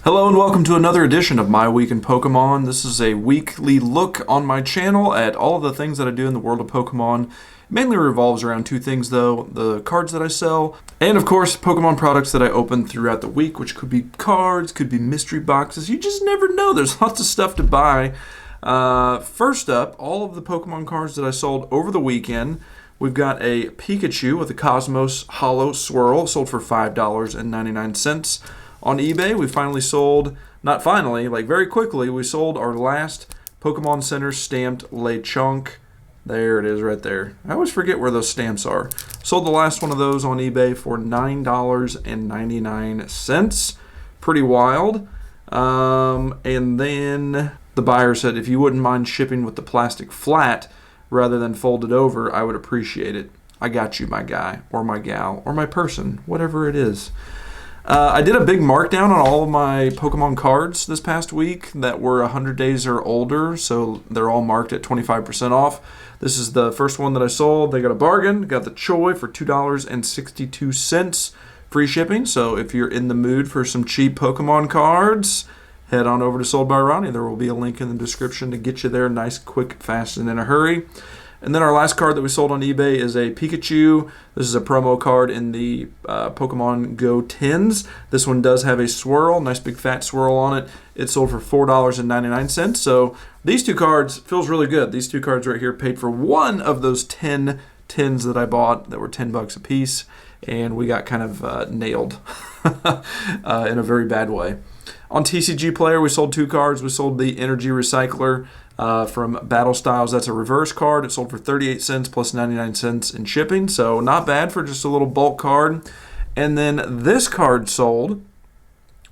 Hello and welcome to another edition of My Week in Pokemon. This is a weekly look on my channel at all of the things that I do in the world of Pokemon. It mainly revolves around two things though, the cards that I sell, and of course Pokemon products that I open throughout the week, which could be cards, could be mystery boxes, you just never know, there's lots of stuff to buy. First up, all of the Pokemon cards that I sold over the weekend. We've got a Pikachu with a Cosmos Holo Swirl, sold for $5.99. On eBay, we finally sold, not finally, like very quickly, we sold our last Pokemon Center stamped Lechonk. There it is right there. I always forget where those stamps are. Sold the last one of those on eBay for $9.99. Pretty wild. And then the buyer said, if you wouldn't mind shipping with the plastic flat rather than folded over, I would appreciate it. I got you, my guy, or my gal, or my person, whatever it is. I did a big markdown on all of my Pokemon cards this past week that were 100 days or older, so they're all marked at 25% off. This is the first one that I sold. They got a bargain. Got the Choi for $2.62, free shipping. So if you're in the mood for some cheap Pokemon cards, head on over to Sold by Ronnie. There will be a link in the description to get you there nice, quick, fast, and in a hurry. And then our last card that we sold on eBay is a Pikachu. This is a promo card in the Pokemon Go 10s. This one does have a swirl, nice big fat swirl on it. It sold for $4.99. So these two cards feels really good. These two cards right here paid for one of those 10 tins that I bought that were $10 a piece. And we got kind of nailed in a very bad way. On TCG Player, we sold two cards. We sold the Energy Recycler from Battle Styles. That's a reverse card. It sold for 38 cents plus 99 cents in shipping, so not bad for just a little bulk card. And then this card sold,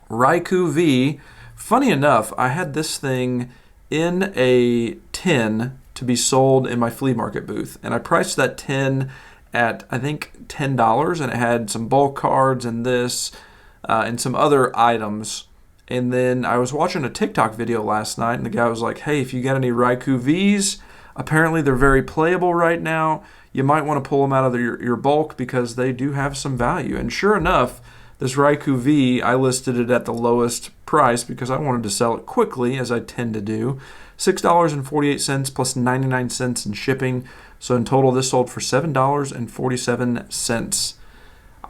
Raikou V. Funny enough, I had this thing in a tin to be sold in my flea market booth, and I priced that tin at, I think, $10, and it had some bulk cards and this and some other items. And then I was watching a TikTok video last night, and the guy was like, hey, if you got any Raikou Vs, apparently they're very playable right now. You might want to pull them out of your bulk because they do have some value. And sure enough, this Raikou V, I listed it at the lowest price because I wanted to sell it quickly, as I tend to do. $6.48 plus 99 cents in shipping. So in total, this sold for $7.47.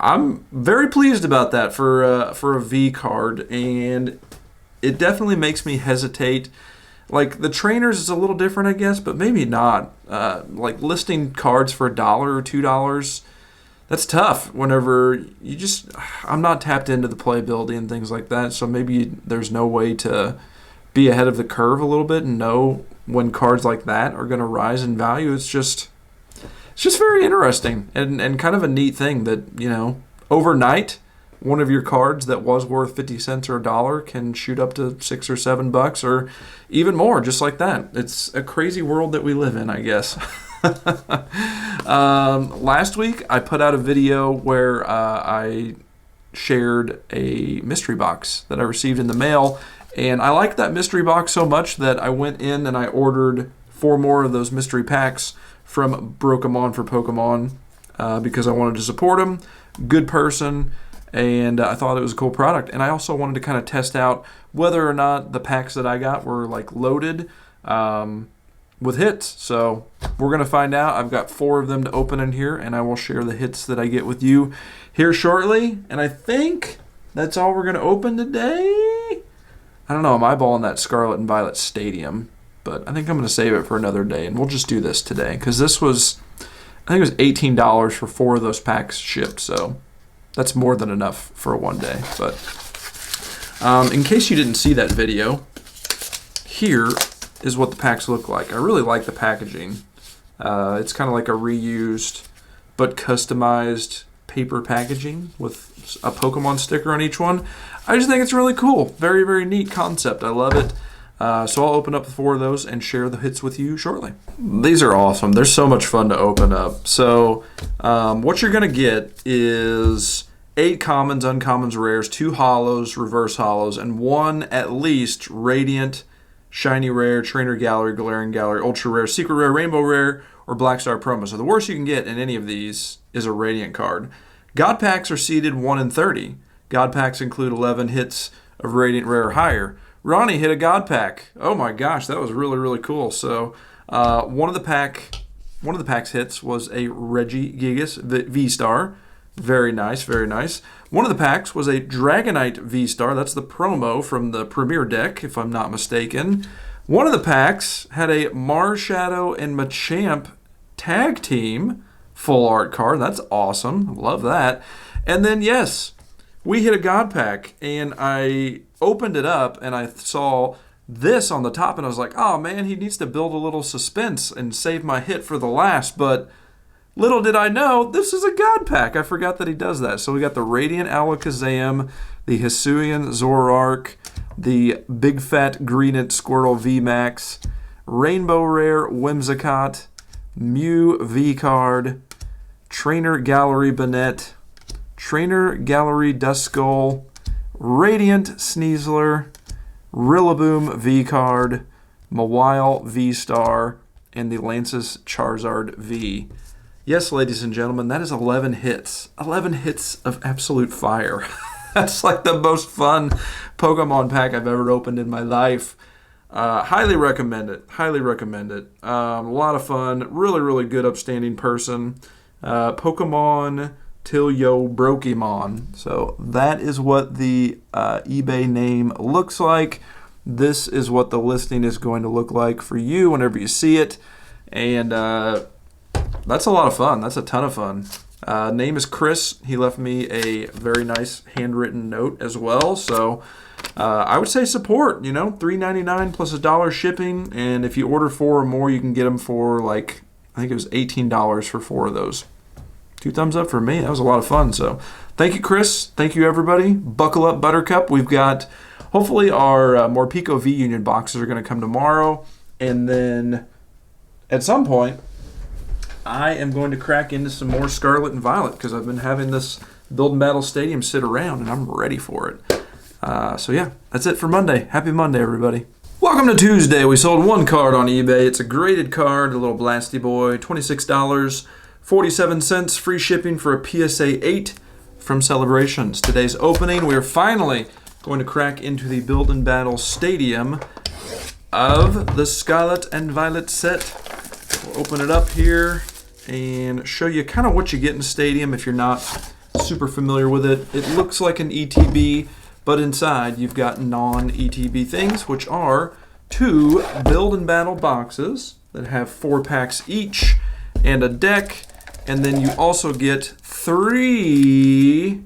I'm very pleased about that for a V card, and it definitely makes me hesitate. Like, the trainers is a little different, I guess, but maybe not. Like, listing cards for $1 or $2, that's tough whenever you just... I'm not tapped into the playability and things like that, so maybe there's no way to be ahead of the curve a little bit and know when cards like that are going to rise in value. It's just very interesting and kind of a neat thing that, you know, overnight, one of your cards that was worth 50 cents or $1 can shoot up to $6 or $7 or even more, just like that. It's a crazy world that we live in, I guess. Last week, I put out a video where I shared a mystery box that I received in the mail, and I liked that mystery box so much that I went in and I ordered 4 more of those mystery packs from Broke'emon for Pokemon because I wanted to support him. Good person, and I thought it was a cool product. And I also wanted to kind of test out whether or not the packs that I got were like loaded with hits. So we're going to find out. I've got 4 of them to open in here, and I will share the hits that I get with you here shortly. And I think that's all we're going to open today. I don't know, I'm eyeballing that Scarlet and Violet Stadium, but I think I'm going to save it for another day, and we'll just do this today because this was, I think it was $18 for 4 of those packs shipped, so that's more than enough for one day. But in case you didn't see that video, here is what the packs look like. I really like the packaging. It's kind of like a reused but customized paper packaging with a Pokemon sticker on each one. I just think it's really cool. Very, very neat concept. I love it. So I'll open up 4 of those and share the hits with you shortly. These are awesome. They're so much fun to open up. So what you're going to get is 8 commons, uncommons, rares, 2 holos, reverse holos, and 1 at least radiant, shiny rare, trainer gallery, glaring gallery, ultra rare, secret rare, rainbow rare, or black star promo. So the worst you can get in any of these is a radiant card. God packs are seeded 1 in 30. God packs include 11 hits of Radiant Rare higher. Ronnie hit a God Pack. Oh my gosh, that was really, really cool. So one of the pack's hits was a Regigigas V-Star. Very nice, very nice. One of the packs was a Dragonite V-Star. That's the promo from the Premier deck, if I'm not mistaken. One of the packs had a Marshadow and Machamp tag team full art card. That's awesome. Love that. And then, yes, we hit a God Pack, and I opened it up, and I saw this on the top, and I was like, oh, man, he needs to build a little suspense and save my hit for the last. But little did I know, this is a God Pack. I forgot that he does that. So we got the Radiant Alakazam, the Hisuian Zoroark, the Big Fat Greenit Squirtle VMAX, Rainbow Rare Whimsicott, Mew V-Card, Trainer Gallery Banette, Trainer Gallery Duskull, Radiant Sneasler, Rillaboom V-Card, Mawile V-Star, and the Lance's Charizard V. Yes, ladies and gentlemen, that is 11 hits. 11 hits of absolute fire. That's like the most fun Pokemon pack I've ever opened in my life. Highly recommend it. Highly recommend it. A lot of fun. Really, really good, upstanding person. Pokemon till yo Brokemon. So that is what the eBay name looks like. This is what the listing is going to look like for you whenever you see it. And that's a lot of fun. That's a ton of fun. Name is Chris. He left me a very nice handwritten note as well. So I would say support, $3.99 plus $1 shipping. And if you order 4 or more, you can get them for I think it was $18 for 4 of those. 2 thumbs up for me. That was a lot of fun. So thank you, Chris. Thank you, everybody. Buckle up, Buttercup. We've got, hopefully, our Morpeko V-Union boxes are going to come tomorrow. And then at some point, I am going to crack into some more Scarlet and Violet because I've been having this Build and Battle Stadium sit around, and I'm ready for it. So yeah, that's it for Monday. Happy Monday, everybody. Welcome to Tuesday. We sold 1 card on eBay. It's a graded card, a little Blasty Boy, $26.47, free shipping for a PSA 8 from Celebrations. Today's opening, we are finally going to crack into the Build and Battle Stadium of the Scarlet and Violet set. We'll open it up here and show you kind of what you get in Stadium if you're not super familiar with it. It looks like an ETB, but inside you've got non-ETB things, which are 2 Build and Battle boxes that have 4 packs each and a deck, and then you also get 3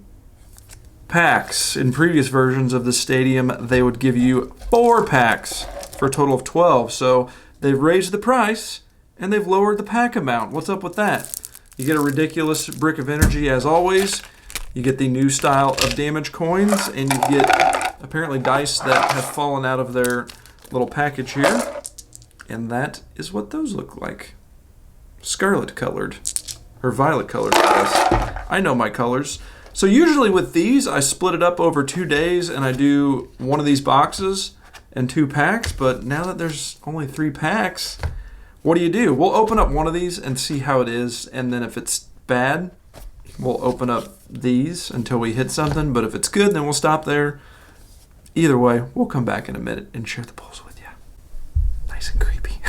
packs. In previous versions of the Stadium, they would give you 4 packs for a total of 12. So they've raised the price and they've lowered the pack amount. What's up with that? You get a ridiculous brick of energy as always. You get the new style of damage coins, and you get apparently dice that have fallen out of their little package here. And that is what those look like. Scarlet colored, or violet colored, I guess. I know my colors. So usually with these, I split it up over 2 days, and I do one of these boxes and 2 packs. But now that there's only 3 packs, what do? We'll open up one of these and see how it is, and then if it's bad, we'll open up these until we hit something. But if it's good, then we'll stop there. Either way, we'll come back in a minute and share the pulls with you. Nice and creepy.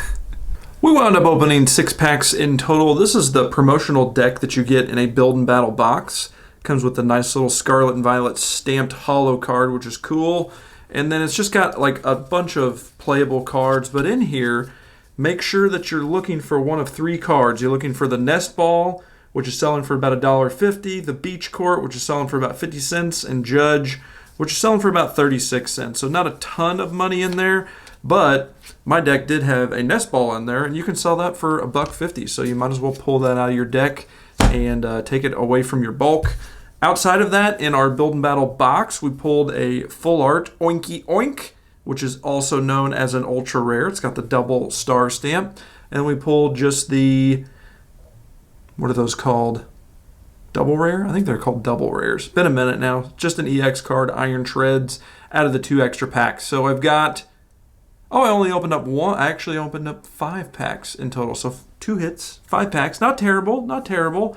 We wound up opening 6 packs in total. This is the promotional deck that you get in a Build and Battle box. Comes with a nice little Scarlet and Violet stamped holo card, which is cool. And then it's just got like a bunch of playable cards. But in here, make sure that you're looking for one of 3 cards. You're looking for the Nest Ball, which is selling for about $1.50, the Beach Court, which is selling for about 50 cents, and Judge, which is selling for about 36 cents. So not a ton of money in there, but my deck did have a Nest Ball in there, and you can sell that for $1.50. So you might as well pull that out of your deck and take it away from your bulk. Outside of that, in our Build and Battle box, we pulled a Full Art Oinky Oink, which is also known as an ultra rare. It's got the double star stamp. And we pulled just the, what are those called? Double rare? I think they're called double rares. Been a minute now. Just an EX card, Iron Shreds, out of the 2 extra packs. So I've got, I only opened up 1. I actually opened up 5 packs in total. So 2 hits, 5 packs. Not terrible, not terrible.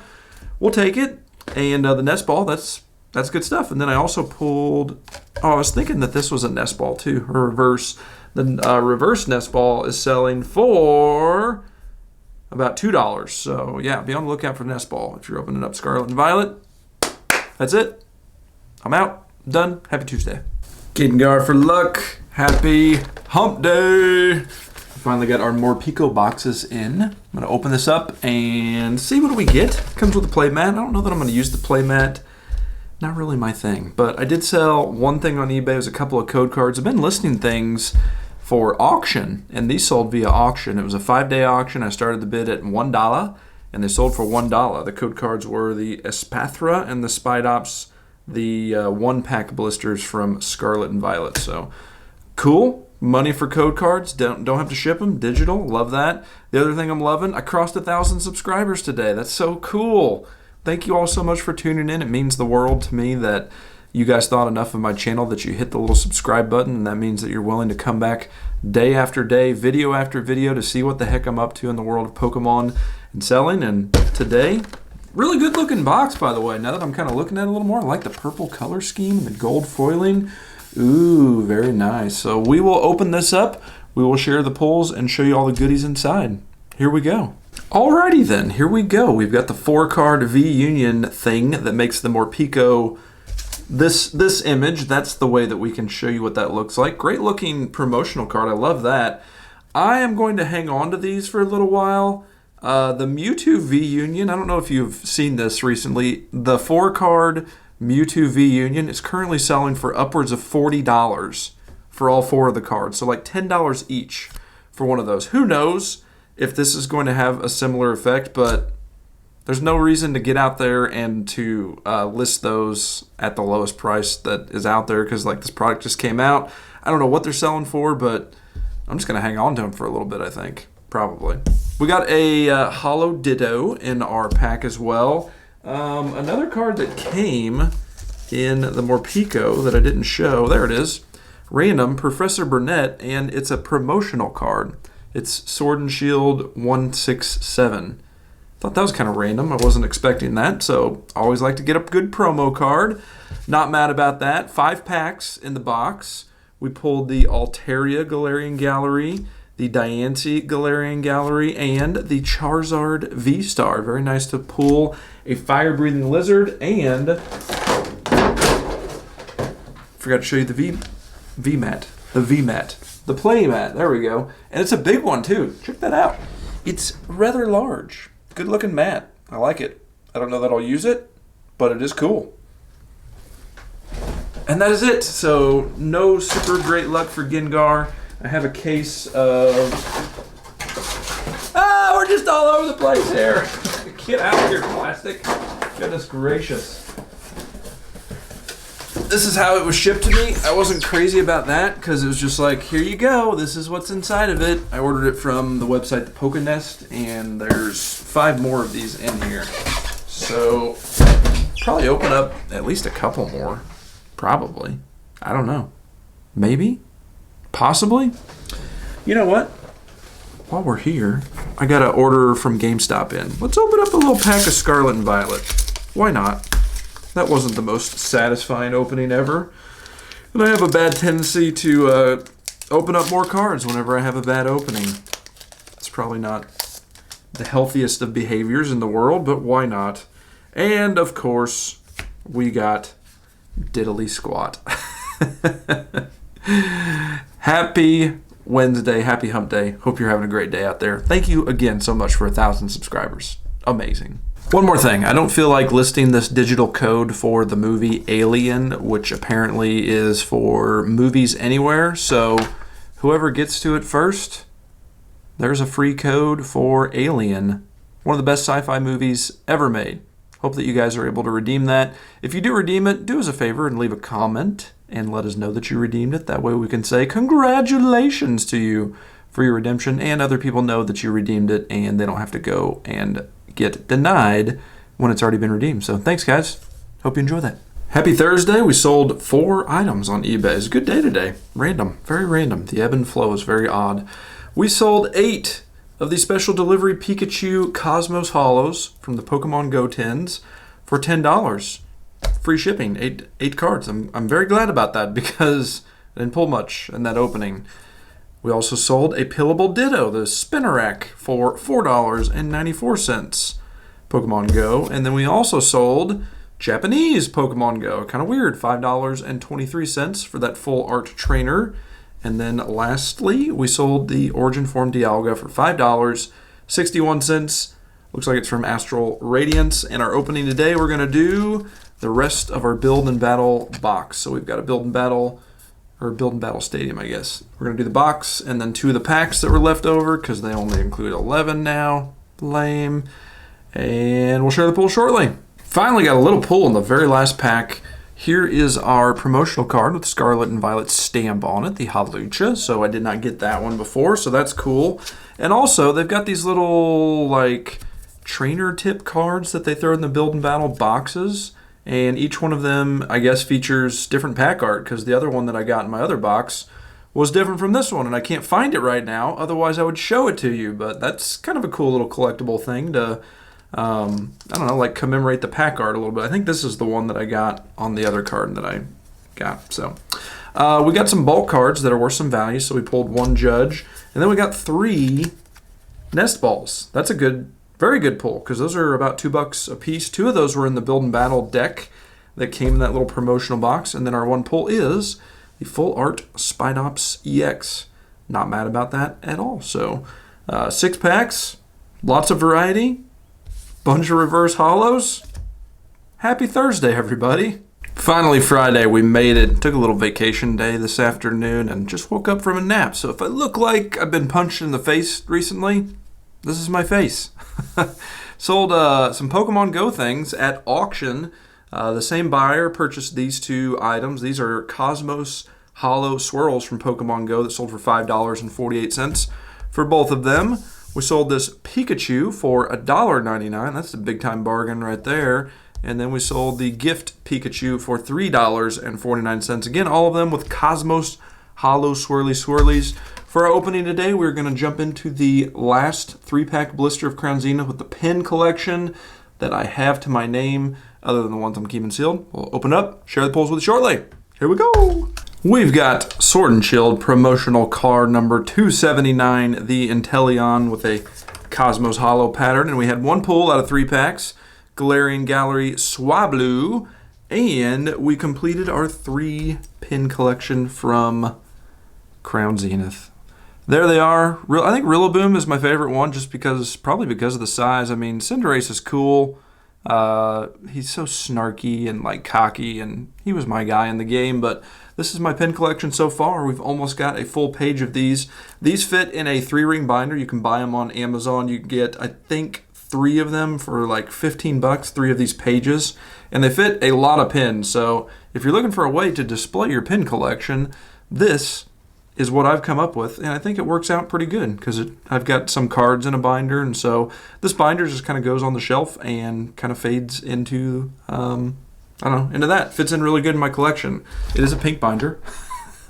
We'll take it. And the Nest Ball, that's That's good stuff. And then I also pulled, I was thinking that this was a nest ball too, a reverse. The reverse nest ball is selling for about $2. So yeah, be on the lookout for nest ball if you're opening up Scarlet and Violet. That's it. I'm out. Done. Happy Tuesday. Gengar for luck. Happy hump day. Finally got our Morpeko boxes in. I'm going to open this up and see what do we get. Comes with a play mat. I don't know that I'm going to use the play mat. Not really my thing. But I did sell one thing on eBay. It was a couple of code cards. I've been listing things for auction, and these sold via auction. It was a 5-day auction. I started the bid at $1, and they sold for $1. The code cards were the Espathra and the Spidops, the one-pack blisters from Scarlet and Violet. So cool. Money for code cards. Don't have to ship them. Digital. Love that. The other thing I'm loving, I crossed 1,000 subscribers today. That's so cool. Thank you all so much for tuning in. It means the world to me that you guys thought enough of my channel that you hit the little subscribe button, and that means that you're willing to come back day after day, video after video to see what the heck I'm up to in the world of Pokemon and selling. And today, really good looking box, by the way. Now that I'm kind of looking at it a little more, I like the purple color scheme and the gold foiling. Ooh, very nice. So we will open this up. We will share the pulls and show you all the goodies inside. Here we go. Alrighty then, here we go. We've got the 4-card V-Union thing that makes the Morpeko this image. That's the way that we can show you what that looks like. Great looking promotional card. I love that. I am going to hang on to these for a little while. The Mewtwo V-Union, I don't know if you've seen this recently. The 4-card Mewtwo V-Union is currently selling for upwards of $40 for all 4 of the cards. So like $10 each for one of those. Who knows if this is going to have a similar effect, but there's no reason to get out there and to list those at the lowest price that is out there, because like this product just came out. I don't know what they're selling for, but I'm just going to hang on to them for a little bit, I think. Probably. We got a Holo Ditto in our pack as well. Another card that came in the Morpeko that I didn't show, there it is, random, Professor Burnett, and it's a promotional card. It's Sword and Shield 167. Thought that was kind of random. I wasn't expecting that, so I always like to get a good promo card. Not mad about that. 5 packs in the box. We pulled the Altaria Galarian Gallery, the Diancie Galarian Gallery, and the Charizard V-Star. Very nice to pull a fire-breathing lizard, and forgot to show you the V-Mat. The V-Mat. The play mat. There we go. And it's a big one, too. Check that out. It's rather large. Good-looking mat. I like it. I don't know that I'll use it, but it is cool. And that is it. So no super great luck for Gengar. I have a case of... we're just all over the place here. Get out of here, plastic. Goodness gracious. This is how it was shipped to me. I wasn't crazy about that because it was just like, here you go. This is what's inside of it. I ordered it from the website, the Pokenest, and there's 5 more of these in here. So probably open up at least a couple more. Probably. I don't know. Maybe? Possibly? You know what? While we're here, I got an order from GameStop in. Let's open up a little pack of Scarlet and Violet. Why not? That wasn't the most satisfying opening ever. And I have a bad tendency to open up more cards whenever I have a bad opening. It's probably not the healthiest of behaviors in the world, but why not? And, of course, we got Diddly Squat. Happy Wednesday, happy hump day. Hope you're having a great day out there. Thank you again so much for 1,000 subscribers. Amazing. One more thing. I don't feel like listing this digital code for the movie Alien, which apparently is for movies anywhere. So whoever gets to it first, there's a free code for Alien, one of the best sci-fi movies ever made. Hope that you guys are able to redeem that. If you do redeem it, do us a favor and leave a comment and let us know that you redeemed it. That way we can say congratulations to you for your redemption, and other people know that you redeemed it and they don't have to go and get denied when it's already been redeemed. So thanks, guys. Hope you enjoy that. Happy Thursday. We sold 4 items on eBay. It's a good day today. Random. Very random. The ebb and flow is very odd. We sold 8 of the special delivery Pikachu Cosmos Holos from the Pokemon Go tins for $10. free shipping, eight cards. I'm very glad about that because I didn't pull much in that opening. We also sold a Pillable Ditto, the Spinnerack, for $4.94 Pokemon Go. And then we also sold Japanese Pokemon Go. Kind of weird, $5.23 for that full art trainer. And then lastly, we sold the Origin Form Dialga for $5.61. Looks like it's from Astral Radiance. And our opening today, we're going to do the rest of our Build and Battle box. So we've got a Build and Battle Stadium, I guess. We're going to do the box and then 2 of the packs that were left over because they only include 11 now. Lame. And we'll share the pool shortly. Finally got a little pull in the very last pack. Here is our promotional card with Scarlet and Violet stamp on it, the Hawlucha. So I did not get that one before, so that's cool. And also, they've got these little, like, trainer tip cards that they throw in the Build and Battle boxes. And each one of them, I guess, features different pack art because the other one that I got in my other box was different from this one. And I can't find it right now. Otherwise, I would show it to you. But that's kind of a cool little collectible thing to, I don't know, like commemorate the pack art a little bit. I think this is the one that I got on the other card that I got. So we got some bulk cards that are worth some value. So we pulled 1 Judge. And then we got 3 Nest Balls. That's a good... very good pull, because those are about $2 a piece. 2 of those were in the Build and Battle deck that came in that little promotional box. And then our one pull is the Full Art Spidops EX. Not mad about that at all. So 6 packs, lots of variety, bunch of reverse hollows. Happy Thursday, everybody. Finally Friday, we made it. Took a little vacation day this afternoon and just woke up from a nap. So if I look like I've been punched in the face recently, this is my face. Sold some Pokemon Go things at auction. The same buyer purchased these 2 items. These are Cosmos Hollow Swirls from Pokemon Go that sold for $5.48 for both of them. We sold this Pikachu for $1.99. That's a big time bargain right there. And then we sold the Gift Pikachu for $3.49. Again, all of them with Cosmos Hollow Swirlies. For our opening today, we're going to jump into the last 3-pack blister of Crown Zenith with the pin collection that I have to my name, other than the ones I'm keeping sealed. We'll open up, share the pulls with you shortly. Here we go. We've got Sword and Shield promotional card number 279, the Inteleon with a Cosmos Hollow pattern. And we had 1 pull out of 3 packs, Galarian Gallery Swablu. And we completed our 3 pin collection from Crown Zenith. There they are. I think Rillaboom is my favorite one probably because of the size. I mean, Cinderace is cool. He's so snarky and like cocky, and he was my guy in the game, but this is my pin collection so far. We've almost got a full page of these. These fit in a 3-ring binder. You can buy them on Amazon. You can get, I think, 3 of them for like $15, 3 of these pages, and they fit a lot of pins. So if you're looking for a way to display your pin collection, this is what I've come up with, and I think it works out pretty good because I've got some cards in a binder, and so this binder just kind of goes on the shelf and kind of fades into, into that. Fits in really good in my collection. It is a pink binder,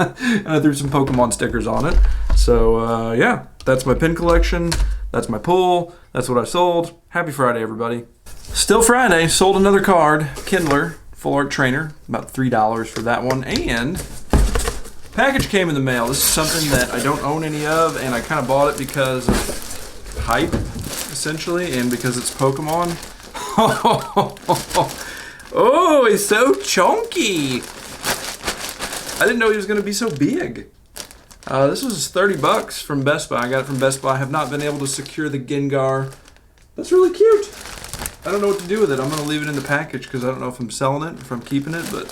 and I threw some Pokemon stickers on it. So, yeah, that's my pin collection. That's my pull. That's what I sold. Happy Friday, everybody. Still Friday. Sold another card, Kindler, Full Art Trainer, about $3 for that one, and package came in the mail. This is something that I don't own any of, and I kind of bought it because of hype, essentially, and because it's Pokemon. Oh, he's so chunky. I didn't know he was going to be so big. This was $30 from Best Buy. I got it from Best Buy. I have not been able to secure the Gengar. That's really cute. I don't know what to do with it. I'm going to leave it in the package because I don't know if I'm selling it, if I'm keeping it, but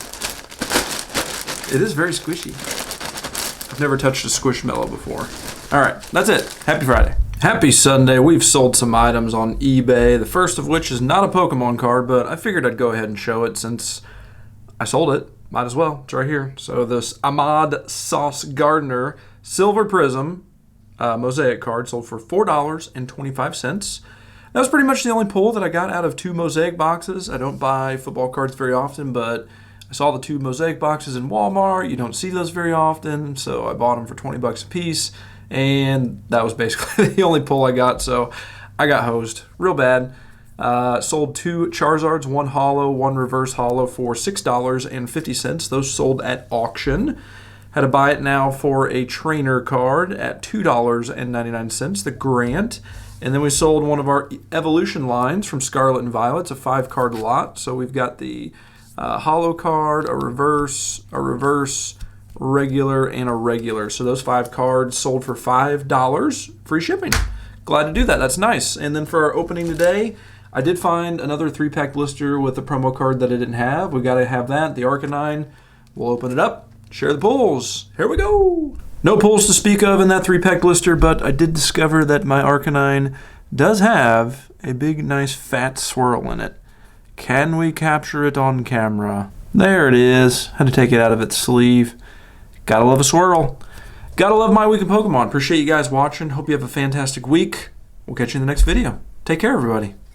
it is very squishy. I've never touched a Squishmallow before. All right, that's it. Happy Friday. Happy Sunday. We've sold some items on eBay, the first of which is not a Pokemon card, but I figured I'd go ahead and show it since I sold it. Might as well. It's right here. So this Ahmad Sauce Gardner Silver Prism Mosaic card sold for $4.25. That was pretty much the only pull that I got out of 2 Mosaic boxes. I don't buy football cards very often, but I saw the 2 Mosaic boxes in Walmart. You don't see those very often, so I bought them for $20 a piece, and that was basically the only pull I got, so I got hosed real bad. Sold 2 Charizards, 1 holo, 1 reverse holo for $6.50. Those sold at auction. Had to buy it now for a trainer card at $2.99, the Grant. And then we sold one of our evolution lines from Scarlet and Violet. It's a 5-card lot. So we've got the holo card, a reverse, regular, and a regular. So those 5 cards sold for $5, free shipping. Glad to do that. That's nice. And then for our opening today, I did find another 3-pack blister with a promo card that I didn't have. We got to have that, the Arcanine. We'll open it up, share the pulls. Here we go. No pulls to speak of in that 3-pack blister, but I did discover that my Arcanine does have a big, nice, fat swirl in it. Can we capture it on camera? There it is. Had to take it out of its sleeve. Gotta love a swirl. Gotta love my week in Pokemon. Appreciate you guys watching. Hope you have a fantastic week. We'll catch you in the next video. Take care, everybody.